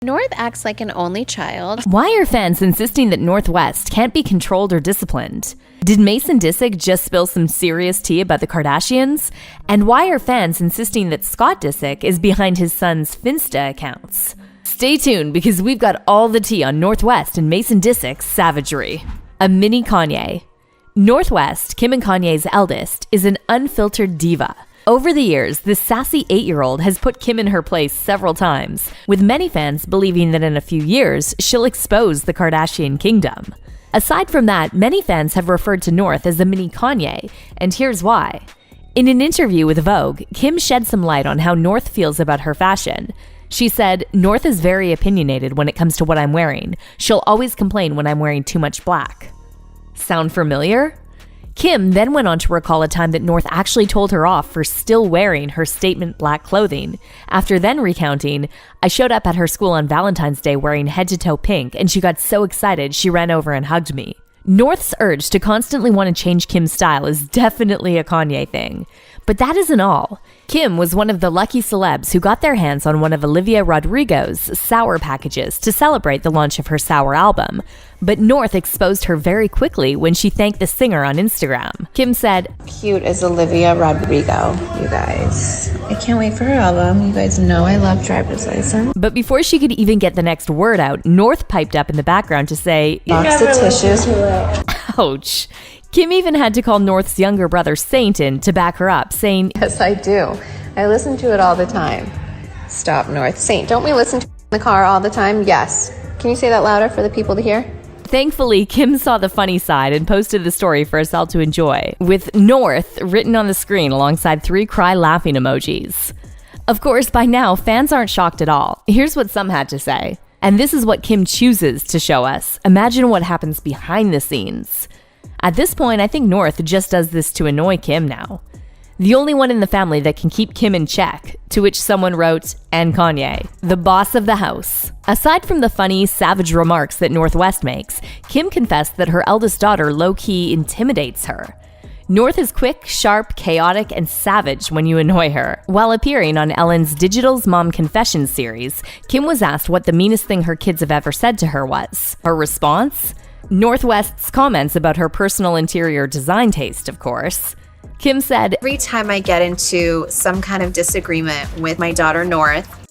North acts like an only child. Why are fans insisting that North West can't be controlled or disciplined? Did Mason Disick just spill some serious tea about the Kardashians? And why are fans insisting that Scott Disick is behind his son's Finsta accounts? Stay tuned, because we've got all the tea on North West and Mason Disick's savagery. A mini Kanye. North West, Kim and Kanye's eldest, is an unfiltered diva. Over the years, this sassy 8-year-old has put Kim in her place several times, with many fans believing that in a few years, she'll expose the Kardashian kingdom. Aside from that, many fans have referred to North as a mini Kanye, and here's why. In an interview with Vogue, Kim shed some light on how North feels about her fashion. She said, "North is very opinionated when it comes to what I'm wearing. She'll always complain when I'm wearing too much black." Sound familiar? Kim then went on to recall a time that North actually told her off for still wearing her statement black clothing, after then recounting, "I showed up at her school on Valentine's Day wearing head-to-toe pink, and she got so excited she ran over and hugged me." North's urge to constantly want to change Kim's style is definitely a Kanye thing. But that isn't all. Kim was one of the lucky celebs who got their hands on one of Olivia Rodrigo's Sour packages to celebrate the launch of her Sour album. But North exposed her very quickly when she thanked the singer on Instagram. Kim said, Cute as Olivia Rodrigo, you guys. I can't wait for her album. You guys know I love Driver's License. But before she could even get the next word out, North piped up in the background to say, Box of tissues. ouch. Kim even had to call North's younger brother Saint in to back her up, saying, Yes, I do. I listen to it all the time. Stop, North. Saint, don't we listen to it in the car all the time? Yes. Can you say that louder for the people to hear? Thankfully, Kim saw the funny side and posted the story for us all to enjoy, with North written on the screen alongside 3 cry laughing emojis. Of course, by now, fans aren't shocked at all. Here's what some had to say. And this is what Kim chooses to show us. Imagine what happens behind the scenes. At this point, I think North just does this to annoy Kim now. The only one in the family that can keep Kim in check, to which someone wrote, and Kanye, the boss of the house. Aside from the funny, savage remarks that North West makes, Kim confessed that her eldest daughter low-key intimidates her. North is quick, sharp, chaotic, and savage when you annoy her. While appearing on Ellen's Digital's Mom Confessions series, Kim was asked what the meanest thing her kids have ever said to her was. Her response? North West's comments about her personal interior design taste, of course. Kim said, Every time I get into some kind of disagreement with my daughter North,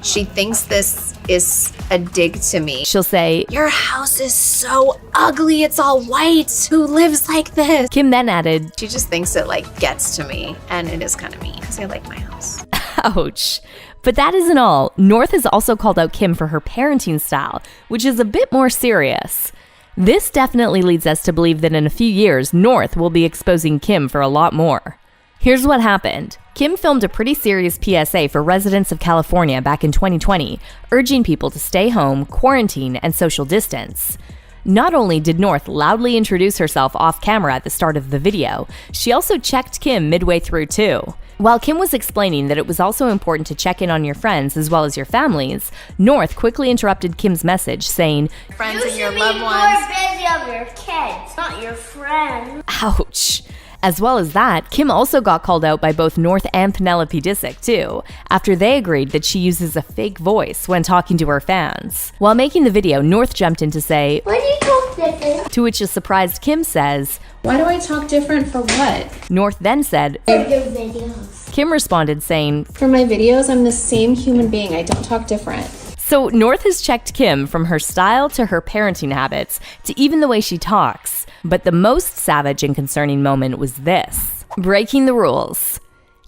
she thinks this is a dig to me. She'll say, Your house is so ugly, it's all white. Who lives like this? Kim then added, She just thinks it gets to me, and it is kind of mean because I like my house. Ouch. But that isn't all. North has also called out Kim for her parenting style, which is a bit more serious. This definitely leads us to believe that in a few years, North will be exposing Kim for a lot more. Here's what happened. Kim filmed a pretty serious PSA for residents of California back in 2020, urging people to stay home, quarantine, and social distance. Not only did North loudly introduce herself off camera at the start of the video, she also checked Kim midway through too. While Kim was explaining that it was also important to check in on your friends as well as your families, North quickly interrupted Kim's message, saying, Friends and your loved ones. You should be more busy of your kids, not your friends. Ouch. As well as that, Kim also got called out by both North and Penelope Disick too, after they agreed that she uses a fake voice when talking to her fans. While making the video, North jumped in to say, Why do you talk different? to which a surprised Kim says, Why do I talk different for what? North then said, For your videos. Kim responded saying, For my videos, I'm the same human being. I don't talk different. So North has checked Kim from her style to her parenting habits to even the way she talks. But the most savage and concerning moment was this. Breaking the rules.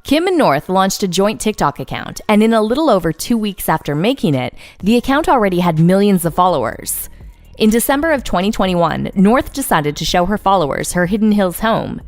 Kim and North launched a joint TikTok account, and in a little over 2 weeks after making it, the account already had millions of followers. In December of 2021, North decided to show her followers her Hidden Hills home.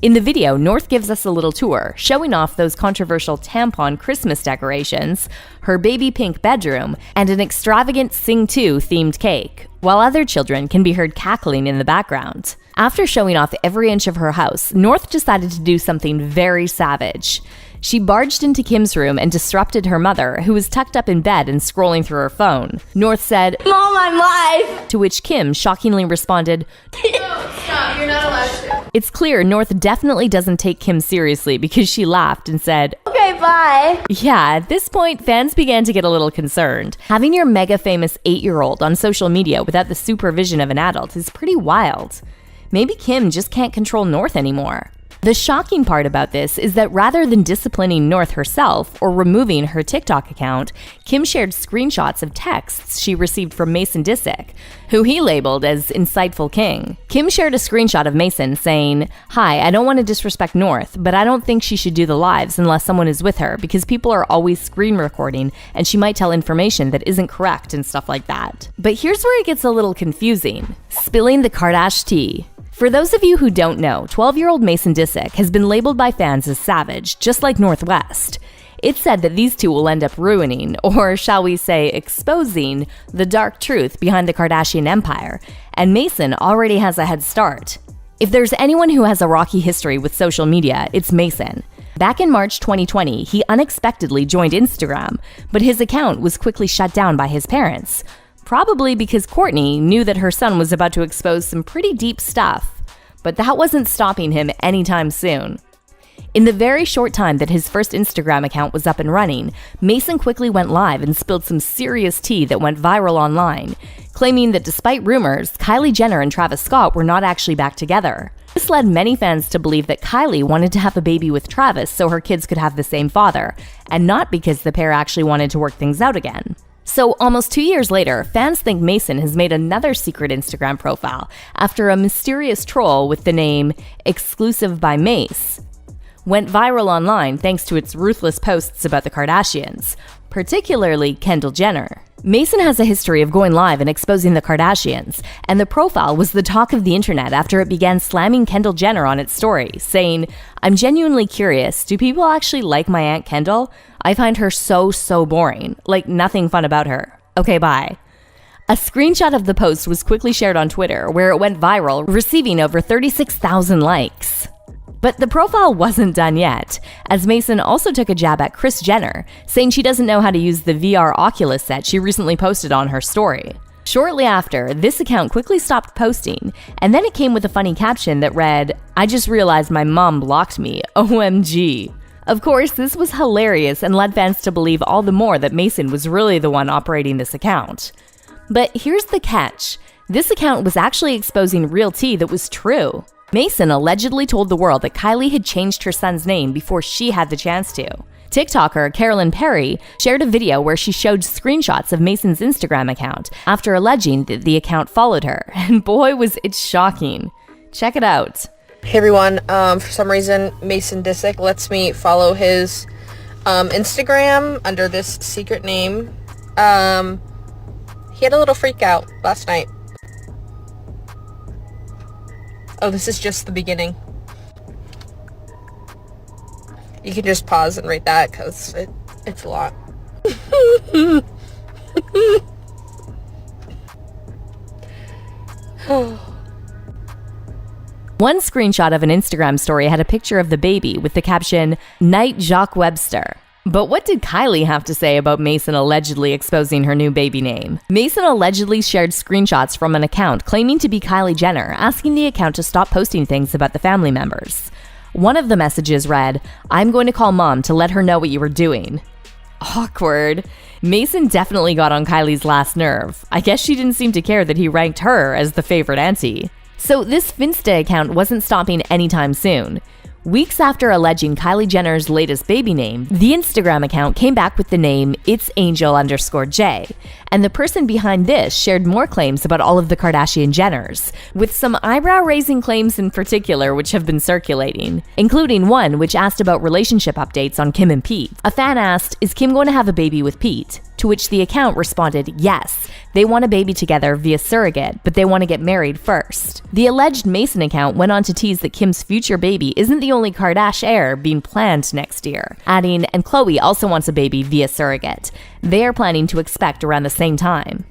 In the video, North gives us a little tour, showing off those controversial tampon Christmas decorations, her baby pink bedroom, and an extravagant Sing 2 themed cake, while other children can be heard cackling in the background. After showing off every inch of her house, North decided to do something very savage. She barged into Kim's room and disrupted her mother, who was tucked up in bed and scrolling through her phone. North said, Mom, I'm live. to which Kim shockingly responded, No, stop, you're not allowed to. It's clear North definitely doesn't take Kim seriously because she laughed and said, Okay, bye. Bye. Yeah, at this point, fans began to get a little concerned. Having your mega famous 8-year-old on social media without the supervision of an adult is pretty wild. Maybe Kim just can't control North anymore. The shocking part about this is that rather than disciplining North herself or removing her TikTok account, Kim shared screenshots of texts she received from Mason Disick, who he labeled as Insightful King. Kim shared a screenshot of Mason saying, "Hi, I don't want to disrespect North, but I don't think she should do the lives unless someone is with her because people are always screen recording and she might tell information that isn't correct and stuff like that." But here's where it gets a little confusing. Spilling the Kardashian tea. For those of you who don't know, 12-year-old Mason Disick has been labeled by fans as savage, just like North West. It's said that these two will end up ruining, or shall we say exposing, the dark truth behind the Kardashian empire, and Mason already has a head start. If there's anyone who has a rocky history with social media, it's Mason. Back in March 2020, he unexpectedly joined Instagram, but his account was quickly shut down by his parents. Probably because Kourtney knew that her son was about to expose some pretty deep stuff. But that wasn't stopping him anytime soon. In the very short time that his first Instagram account was up and running, Mason quickly went live and spilled some serious tea that went viral online, claiming that despite rumors, Kylie Jenner and Travis Scott were not actually back together. This led many fans to believe that Kylie wanted to have a baby with Travis so her kids could have the same father, and not because the pair actually wanted to work things out again. So almost 2 years later, fans think Mason has made another secret Instagram profile after a mysterious troll with the name Exclusive by Mace went viral online thanks to its ruthless posts about the Kardashians, particularly Kendall Jenner. Mason has a history of going live and exposing the Kardashians, and the profile was the talk of the internet after it began slamming Kendall Jenner on its story, saying, "I'm genuinely curious, do people actually like my Aunt Kendall? I find her so boring, like nothing fun about her. Okay, bye." A screenshot of the post was quickly shared on Twitter, where it went viral, receiving over 36,000 likes. But the profile wasn't done yet, as Mason also took a jab at Kris Jenner, saying she doesn't know how to use the VR Oculus set she recently posted on her story. Shortly after, this account quickly stopped posting, and then it came with a funny caption that read, "I just realized my mom blocked me, OMG." Of course, this was hilarious and led fans to believe all the more that Mason was really the one operating this account. But here's the catch. This account was actually exposing real tea that was true. Mason allegedly told the world that Kylie had changed her son's name before she had the chance to. TikToker Carolyn Perry shared a video where she showed screenshots of Mason's Instagram account after alleging that the account followed her, and boy was it shocking. Check it out. Hey everyone, for some reason Mason Disick lets me follow his Instagram under this secret name. He had a little freak out last night. Oh, this is just the beginning. You can just pause and read that because it's a lot. One screenshot of an Instagram story had a picture of the baby with the caption, "Night Jacques Webster." But what did Kylie have to say about Mason allegedly exposing her new baby name? Mason allegedly shared screenshots from an account claiming to be Kylie Jenner, asking the account to stop posting things about the family members. One of the messages read, "I'm going to call mom to let her know what you were doing." Awkward. Mason definitely got on Kylie's last nerve. I guess she didn't seem to care that he ranked her as the favorite auntie. So this Finsta account wasn't stopping anytime soon. Weeks after alleging Kylie Jenner's latest baby name, the Instagram account came back with the name It's Angel_J, and the person behind this shared more claims about all of the Kardashian Jenners, with some eyebrow-raising claims in particular which have been circulating, including one which asked about relationship updates on Kim and Pete. A fan asked, "Is Kim going to have a baby with Pete?" To which the account responded, "Yes, they want a baby together via surrogate, but they want to get married first." The alleged Mason account went on to tease that Kim's future baby isn't the only Kardashian heir being planned next year, adding, "And Khloe also wants a baby via surrogate. They are planning to expect around the same time."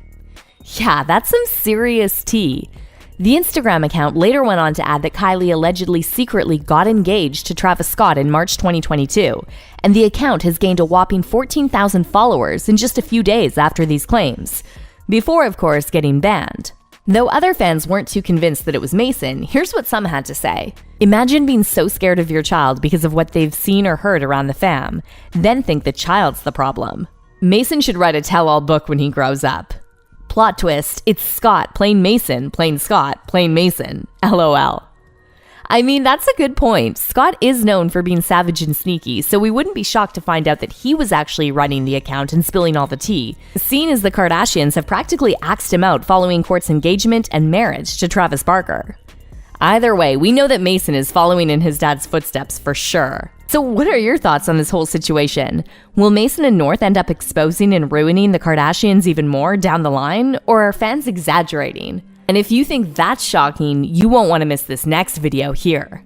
Yeah, that's some serious tea. The Instagram account later went on to add that Kylie allegedly secretly got engaged to Travis Scott in March 2022, and the account has gained a whopping 14,000 followers in just a few days after these claims, before, of course, getting banned. Though other fans weren't too convinced that it was Mason, here's what some had to say. Imagine being so scared of your child because of what they've seen or heard around the fam, then think the child's the problem. Mason should write a tell-all book when he grows up. Plot twist, it's Scott playing Mason, playing Scott, playing Mason. LOL. I mean, that's a good point. Scott is known for being savage and sneaky, so we wouldn't be shocked to find out that he was actually running the account and spilling all the tea, seeing as the Kardashians have practically axed him out following Kourt's engagement and marriage to Travis Barker. Either way, we know that Mason is following in his dad's footsteps for sure. So what are your thoughts on this whole situation? Will Mason and North end up exposing and ruining the Kardashians even more down the line, or are fans exaggerating? And if you think that's shocking, you won't want to miss this next video here.